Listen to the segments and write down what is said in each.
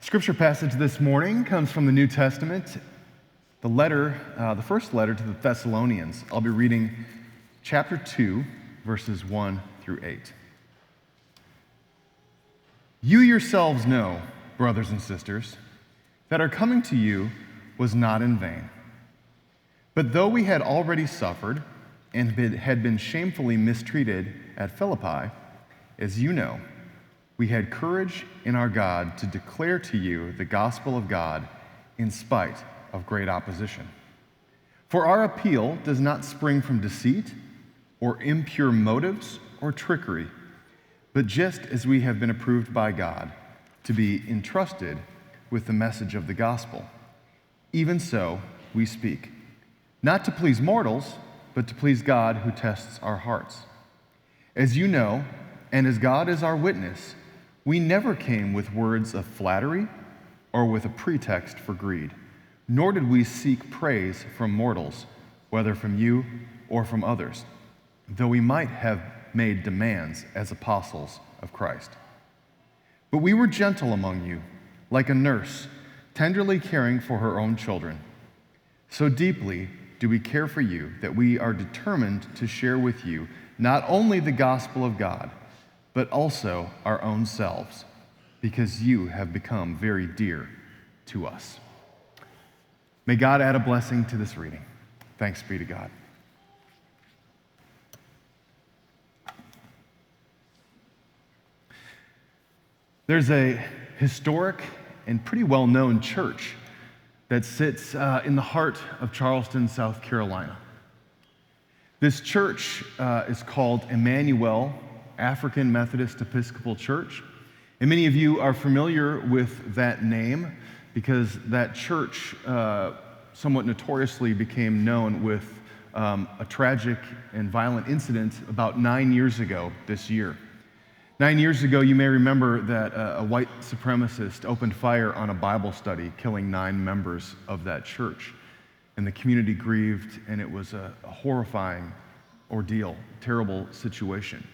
Scripture passage this morning comes from the New Testament, the first letter to the Thessalonians. I'll be reading chapter 2, verses 1 through 8. You yourselves know, brothers and sisters, that our coming to you was not in vain. But though we had already suffered and had been shamefully mistreated at Philippi, as you know, we had courage in our God to declare to you the gospel of God in spite of great opposition. For our appeal does not spring from deceit or impure motives or trickery, but just as we have been approved by God to be entrusted with the message of the gospel. Even so, we speak, not to please mortals, but to please God who tests our hearts. As you know, and as God is our witness, we never came with words of flattery or with a pretext for greed, nor did we seek praise from mortals, whether from you or from others, though we might have made demands as apostles of Christ. But we were gentle among you, like a nurse, tenderly caring for her own children. So deeply do we care for you that we are determined to share with you not only the gospel of God, but also our own selves, because you have become very dear to us. May God add a blessing to this reading. Thanks be to God. There's a historic and pretty well-known church that sits in the heart of Charleston, South Carolina. This church is called Emmanuel African Methodist Episcopal Church. And many of you are familiar with that name because that church somewhat notoriously became known with a tragic and violent incident about 9 years ago this year. 9 years ago, you may remember that a white supremacist opened fire on a Bible study, killing 9 members of that church. And the community grieved, and it was a horrifying ordeal, terrible situation.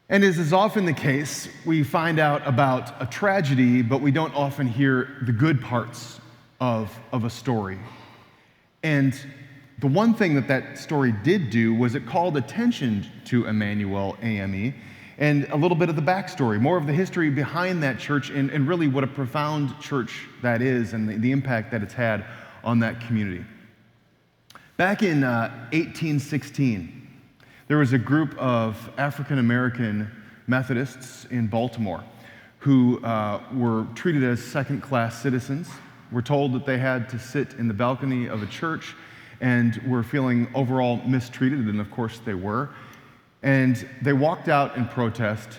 And as is often the case, we find out about a tragedy, but we don't often hear the good parts of a story. And the one thing that story did do was it called attention to Emmanuel AME and a little bit of the backstory, more of the history behind that church and really what a profound church that is and the impact that it's had on that community. Back in 1816, there was a group of African-American Methodists in Baltimore who were treated as second-class citizens, were told that they had to sit in the balcony of a church, and were feeling overall mistreated, and of course they were. And they walked out in protest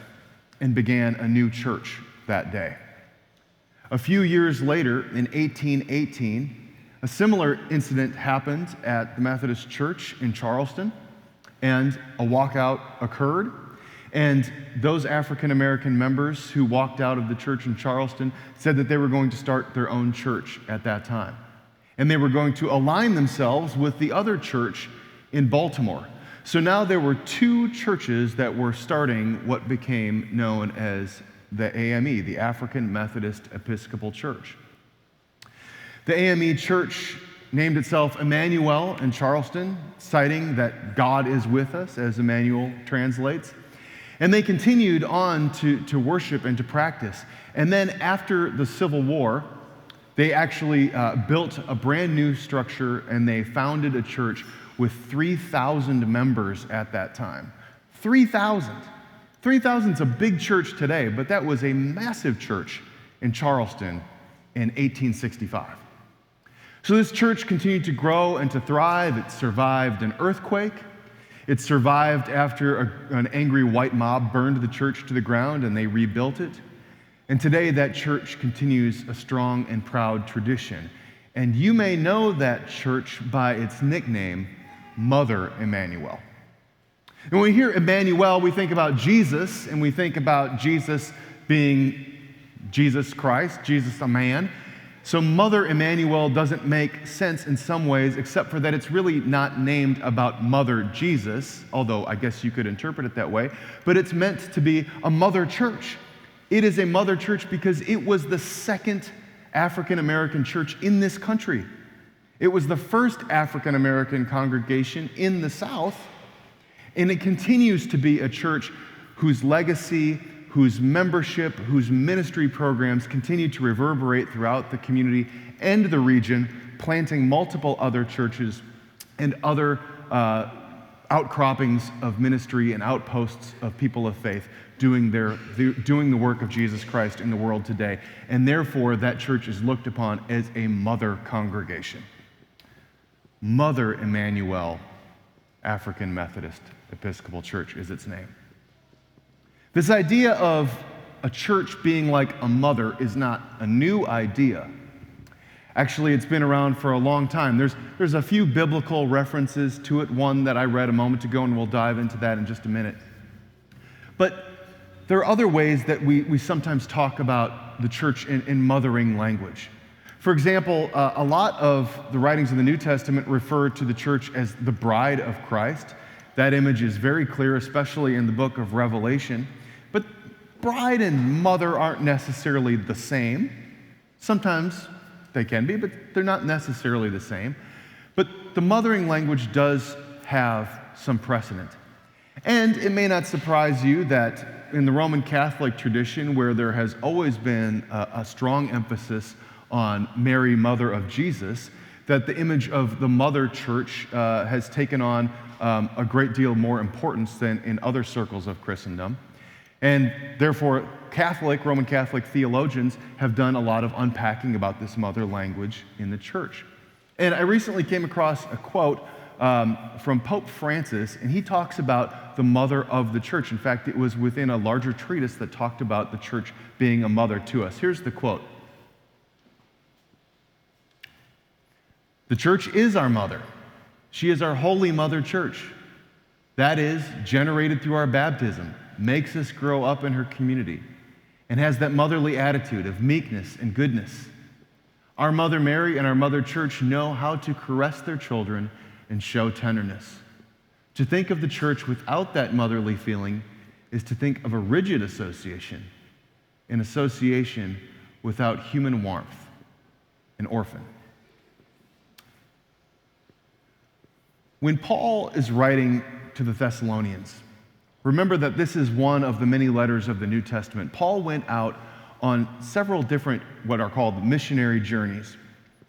and began a new church that day. A few years later, in 1818, a similar incident happened at the Methodist Church in Charleston, and a walkout occurred, and those African-American members who walked out of the church in Charleston said that they were going to start their own church at that time. And they were going to align themselves with the other church in Baltimore. So now there were 2 churches that were starting what became known as the AME, the African Methodist Episcopal Church. The AME church named itself Emmanuel in Charleston, citing that God is with us, as Emmanuel translates. And they continued on to worship and to practice. And then after the Civil War, they actually built a brand new structure, and they founded a church with 3,000 members at that time. 3,000. 3,000 is a big church today, but that was a massive church in Charleston in 1865. So this church continued to grow and to thrive. It survived an earthquake. It survived after an angry white mob burned the church to the ground, and they rebuilt it. And today that church continues a strong and proud tradition. And you may know that church by its nickname, Mother Emmanuel. And when we hear Emmanuel, we think about Jesus, and we think about Jesus being Jesus Christ, Jesus a man. So Mother Emmanuel doesn't make sense in some ways, except for that it's really not named about Mother Jesus, although I guess you could interpret it that way, but it's meant to be a mother church. It is a mother church because it was the second African American church in this country. It was the first African American congregation in the South, and it continues to be a church whose legacy, whose membership, whose ministry programs continue to reverberate throughout the community and the region, planting multiple other churches and other outcroppings of ministry and outposts of people of faith doing the work of Jesus Christ in the world today. And therefore, that church is looked upon as a mother congregation. Mother Emmanuel African Methodist Episcopal Church is its name. This idea of a church being like a mother is not a new idea. Actually, it's been around for a long time. There's a few biblical references to it, one that I read a moment ago, and we'll dive into that in just a minute. But there are other ways that we sometimes talk about the church in mothering language. For example, a lot of the writings of the New Testament refer to the church as the bride of Christ. That image is very clear, especially in the book of Revelation. But bride and mother aren't necessarily the same. Sometimes they can be, but they're not necessarily the same. But the mothering language does have some precedent. And it may not surprise you that in the Roman Catholic tradition, where there has always been a strong emphasis on Mary, mother of Jesus, that the image of the mother church has taken on a great deal more importance than in other circles of Christendom. And therefore, Roman Catholic theologians have done a lot of unpacking about this mother language in the church. And I recently came across a quote from Pope Francis, and he talks about the mother of the church. In fact, it was within a larger treatise that talked about the church being a mother to us. Here's the quote. "The church is our mother. She is our holy mother church. That is, generated through our baptism, makes us grow up in her community, and has that motherly attitude of meekness and goodness. Our Mother Mary and our Mother Church know how to caress their children and show tenderness. To think of the church without that motherly feeling is to think of a rigid association, an association without human warmth, an orphan." When Paul is writing to the Thessalonians, remember that this is one of the many letters of the New Testament. Paul went out on several different, what are called missionary journeys.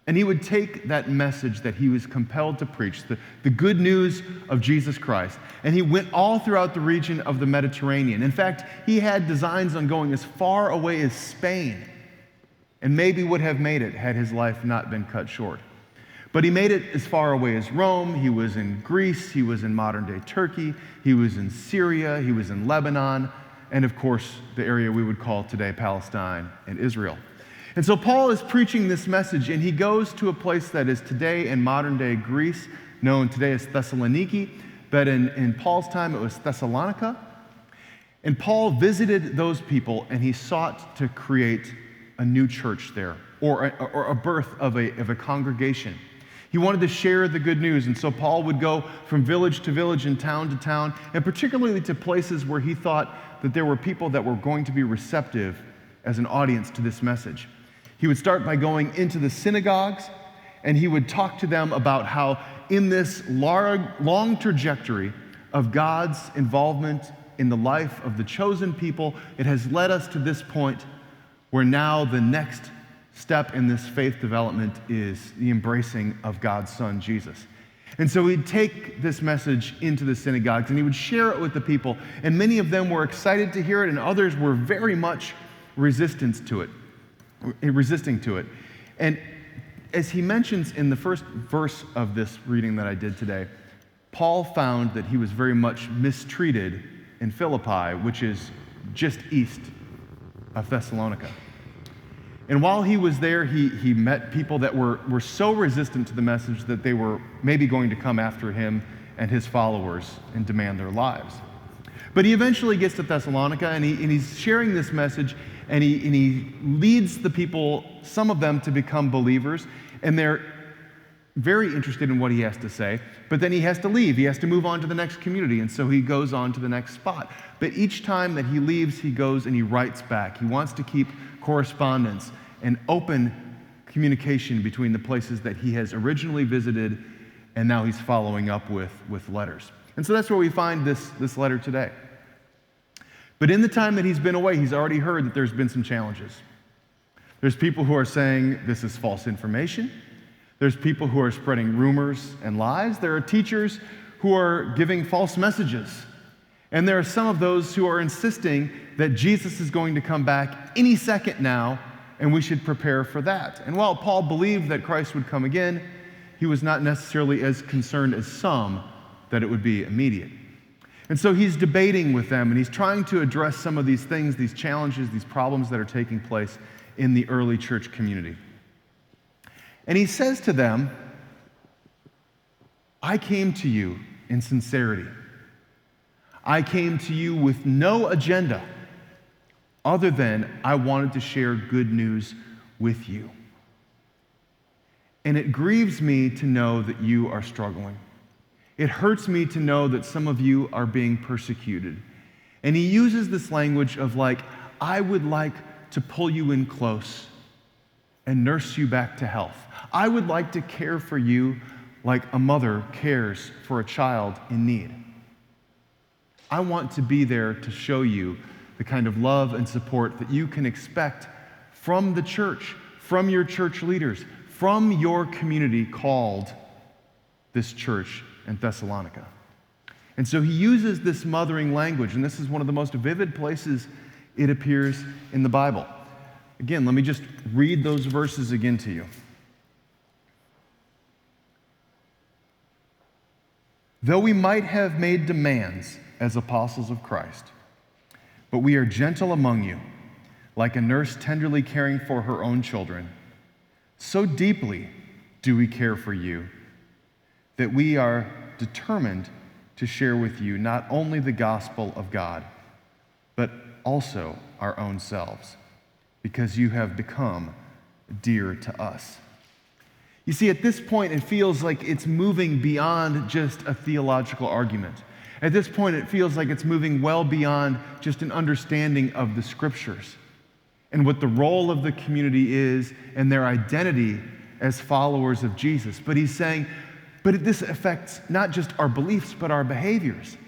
And he would take that message that he was compelled to preach, the good news of Jesus Christ, and he went all throughout the region of the Mediterranean. In fact, he had designs on going as far away as Spain, and maybe would have made it had his life not been cut short. But he made it as far away as Rome. He was in Greece. He was in modern-day Turkey. He was in Syria. He was in Lebanon. And of course, the area we would call today Palestine and Israel. And so Paul is preaching this message, and he goes to a place that is today in modern-day Greece, known today as Thessaloniki, but in Paul's time it was Thessalonica. And Paul visited those people, and he sought to create a new church there, or a birth of a congregation. He wanted to share the good news, and so Paul would go from village to village and town to town, and particularly to places where he thought that there were people that were going to be receptive as an audience to this message. He would start by going into the synagogues, and he would talk to them about how in this long trajectory of God's involvement in the life of the chosen people, it has led us to this point where now the next step in this faith development is the embracing of God's Son, Jesus. And so he'd take this message into the synagogues, and he would share it with the people, and many of them were excited to hear it, and others were very much resisting to it. And as he mentions in the first verse of this reading that I did today, Paul found that he was very much mistreated in Philippi, which is just east of Thessalonica. And while he was there, he met people that were so resistant to the message that they were maybe going to come after him and his followers and demand their lives. But he eventually gets to Thessalonica, and he's sharing this message, and he leads the people, some of them, to become believers. And they're very interested in what he has to say, but then he has to leave. He has to move on to the next community, and so he goes on to the next spot. But each time that he leaves, he goes and he writes back. He wants to keep correspondence and open communication between the places that he has originally visited and now he's following up with letters. And so that's where we find this letter today. But in the time that he's been away, he's already heard that there's been some challenges. There's people who are saying this is false information. There's people who are spreading rumors and lies. There are teachers who are giving false messages. And there are some of those who are insisting that Jesus is going to come back any second now, and we should prepare for that. And while Paul believed that Christ would come again, he was not necessarily as concerned as some that it would be immediate. And so he's debating with them, and he's trying to address some of these things, these challenges, these problems that are taking place in the early church community. And he says to them, I came to you in sincerity. I came to you with no agenda other than I wanted to share good news with you. And it grieves me to know that you are struggling. It hurts me to know that some of you are being persecuted. And he uses this language of like, I would like to pull you in close and nurse you back to health. I would like to care for you like a mother cares for a child in need. I want to be there to show you the kind of love and support that you can expect from the church, from your church leaders, from your community called this church in Thessalonica. And so he uses this mothering language, and this is one of the most vivid places it appears in the Bible. Again, let me just read those verses again to you. Though we might have made demands as apostles of Christ, but we are gentle among you, like a nurse tenderly caring for her own children. So deeply do we care for you that we are determined to share with you not only the gospel of God, but also our own selves, because you have become dear to us. You see, at this point, it feels like it's moving beyond just a theological argument. At this point, it feels like it's moving well beyond just an understanding of the scriptures and what the role of the community is and their identity as followers of Jesus. But he's saying, but this affects not just our beliefs, but our behaviors,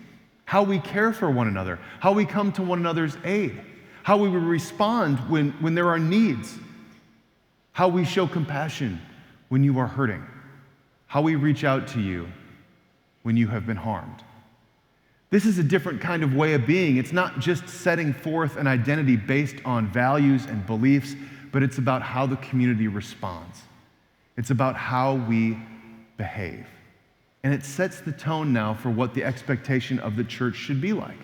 how we care for one another, how we come to one another's aid, how we respond when there are needs, how we show compassion when you are hurting, how we reach out to you when you have been harmed. This is a different kind of way of being. It's not just setting forth an identity based on values and beliefs, but it's about how the community responds. It's about how we behave. And it sets the tone now for what the expectation of the church should be like.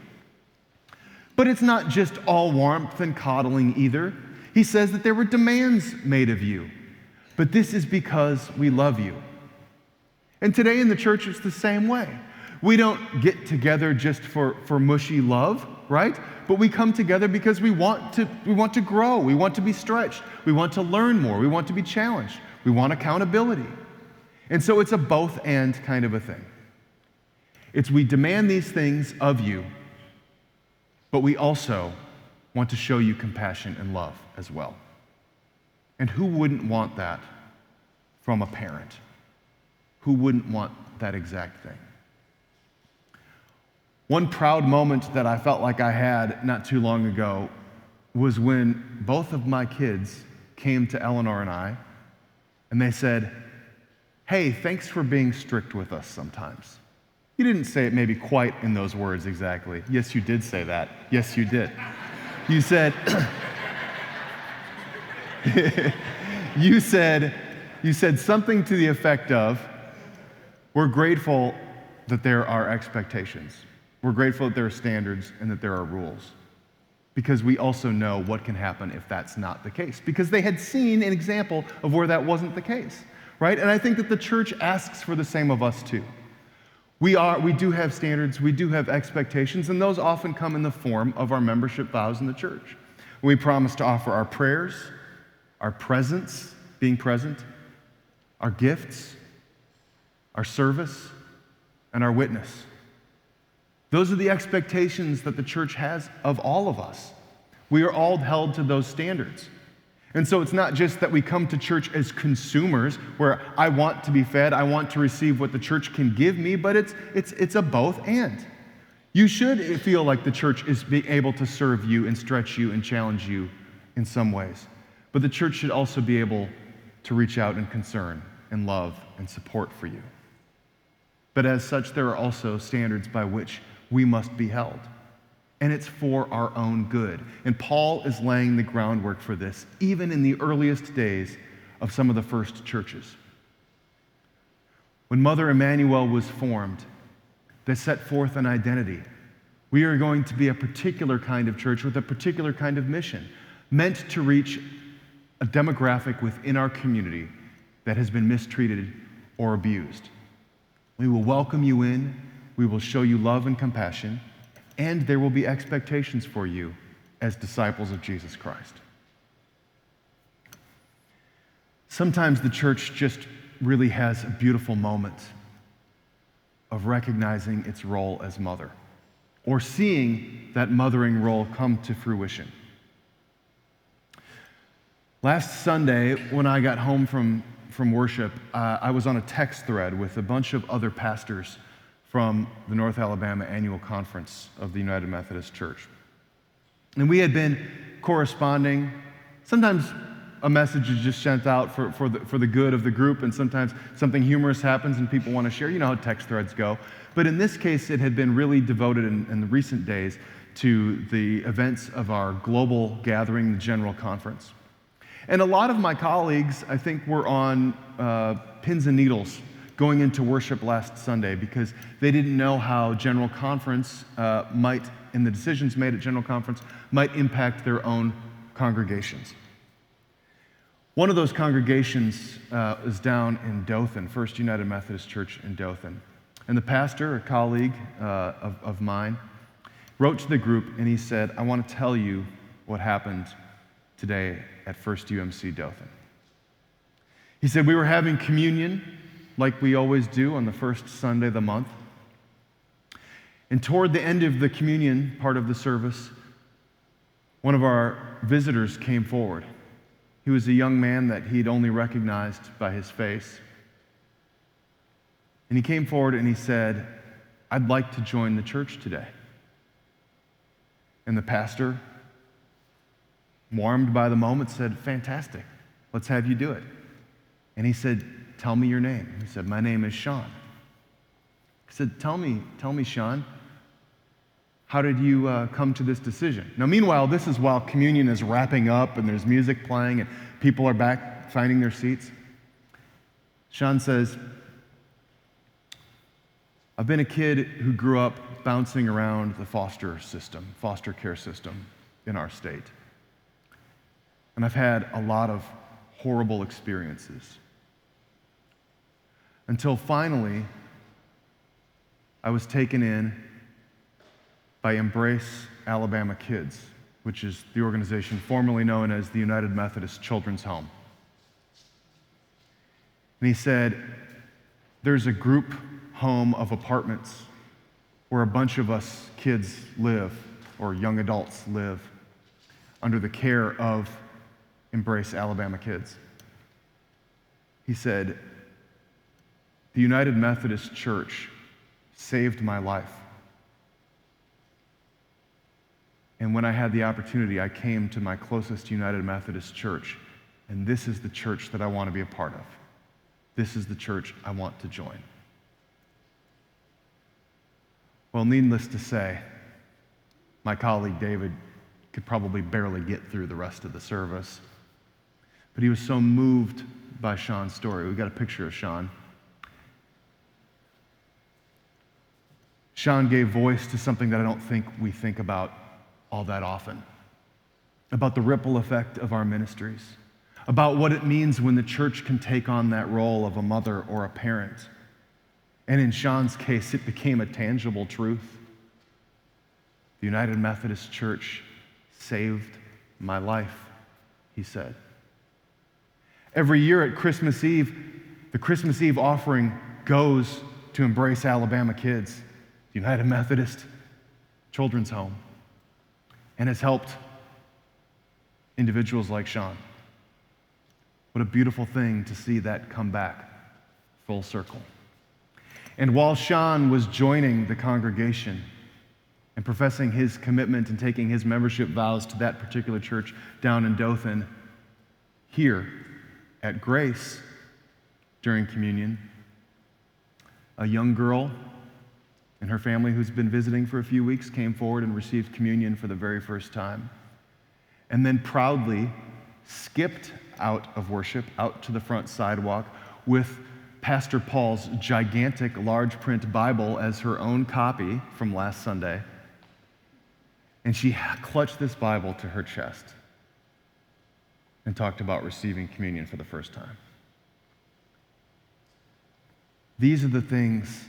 But it's not just all warmth and coddling either. He says that there were demands made of you, but this is because we love you. And today in the church, it's the same way. We don't get together just for mushy love, right? But we come together because we want to grow. We want to be stretched. We want to learn more. We want to be challenged. We want accountability. And so it's a both and kind of a thing. It's we demand these things of you, but we also want to show you compassion and love as well. And who wouldn't want that from a parent? Who wouldn't want that exact thing? One proud moment that I felt like I had not too long ago was when both of my kids came to Eleanor and I, and they said, hey, thanks for being strict with us sometimes. You didn't say it maybe quite in those words exactly. Yes, you did say that. Yes, you did. You said, you said something to the effect of, we're grateful that there are expectations. We're grateful that there are standards and that there are rules, because we also know what can happen if that's not the case, because they had seen an example of where that wasn't the case, right? And I think that the church asks for the same of us too. We do have standards, we do have expectations, and those often come in the form of our membership vows in the church. We promise to offer our prayers, our presence, being present, our gifts, our service, and our witness. Those are the expectations that the church has of all of us. We are all held to those standards. And so it's not just that we come to church as consumers, where I want to be fed, I want to receive what the church can give me, but it's a both and. You should feel like the church is being able to serve you and stretch you and challenge you in some ways. But the church should also be able to reach out and concern and love and support for you. But as such, there are also standards by which we must be held. And it's for our own good. And Paul is laying the groundwork for this, even in the earliest days of some of the first churches. When Mother Emmanuel was formed, they set forth an identity. We are going to be a particular kind of church with a particular kind of mission, meant to reach a demographic within our community that has been mistreated or abused. We will welcome you in, we will show you love and compassion, and there will be expectations for you as disciples of Jesus Christ. Sometimes the church just really has a beautiful moment of recognizing its role as mother, or seeing that mothering role come to fruition. Last Sunday, when I got home from worship, I was on a text thread with a bunch of other pastors from the North Alabama Annual Conference of the United Methodist Church. And we had been corresponding. Sometimes a message is just sent out for the good of the group, and sometimes something humorous happens and people want to share. You know how text threads go. But in this case, it had been really devoted in the recent days to the events of our global gathering, the General Conference. And a lot of my colleagues, I think, were on pins and needles going into worship last Sunday because they didn't know how General Conference might, and the decisions made at General Conference, might impact their own congregations. One of those congregations is down in Dothan, First United Methodist Church in Dothan. And the pastor, a colleague of mine, wrote to the group and he said, I want to tell you what happened today at First UMC Dothan. He said, we were having communion like we always do on the first Sunday of the month. And toward the end of the communion part of the service, one of our visitors came forward. He was a young man that he'd only recognized by his face. And he came forward and he said, I'd like to join the church today. And the pastor, warmed by the moment, said, fantastic, let's have you do it. And he said, tell me your name. He said, my name is Sean. He said, tell me, Sean, how did you come to this decision? Now, meanwhile, this is while communion is wrapping up and there's music playing and people are back finding their seats. Sean says, I've been a kid who grew up bouncing around the foster care system in our state. And I've had a lot of horrible experiences. Until finally, I was taken in by Embrace Alabama Kids, which is the organization formerly known as the United Methodist Children's Home. And he said, there's a group home of apartments where a bunch of us kids live, or young adults live, under the care of Embrace Alabama Kids. He said, the United Methodist Church saved my life. And when I had the opportunity, I came to my closest United Methodist church, and this is the church that I want to be a part of. This is the church I want to join. Well, needless to say, my colleague David could probably barely get through the rest of the service, but he was so moved by Sean's story. We've got a picture of Sean. Sean gave voice to something that I don't think we think about all that often, about the ripple effect of our ministries, about what it means when the church can take on that role of a mother or a parent. And in Sean's case, it became a tangible truth. The United Methodist Church saved my life, he said. Every year at Christmas Eve, the Christmas Eve offering goes to Embrace Alabama Kids, United Methodist Children's Home, and has helped individuals like Sean. What a beautiful thing to see that come back full circle. And while Sean was joining the congregation and professing his commitment and taking his membership vows to that particular church down in Dothan, here at Grace, during communion, a young girl and her family who's been visiting for a few weeks came forward and received communion for the very first time, and then proudly skipped out of worship, out to the front sidewalk with Pastor Paul's gigantic large print Bible as her own copy from last Sunday. And she clutched this Bible to her chest and talked about receiving communion for the first time. These are the things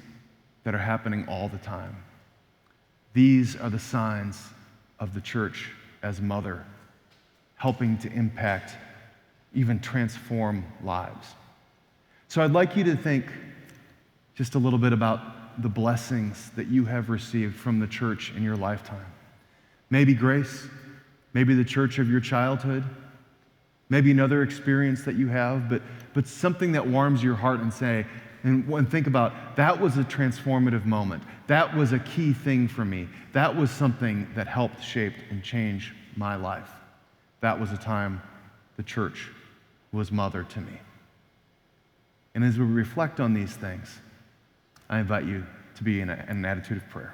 that are happening all the time. These are the signs of the church as mother, helping to impact, even transform lives. So I'd like you to think just a little bit about the blessings that you have received from the church in your lifetime. Maybe Grace, maybe the church of your childhood, maybe another experience that you have, but something that warms your heart and think about, that was a transformative moment. That was a key thing for me. That was something that helped shape and change my life. That was a time the church was mother to me. And as we reflect on these things, I invite you to be in an attitude of prayer.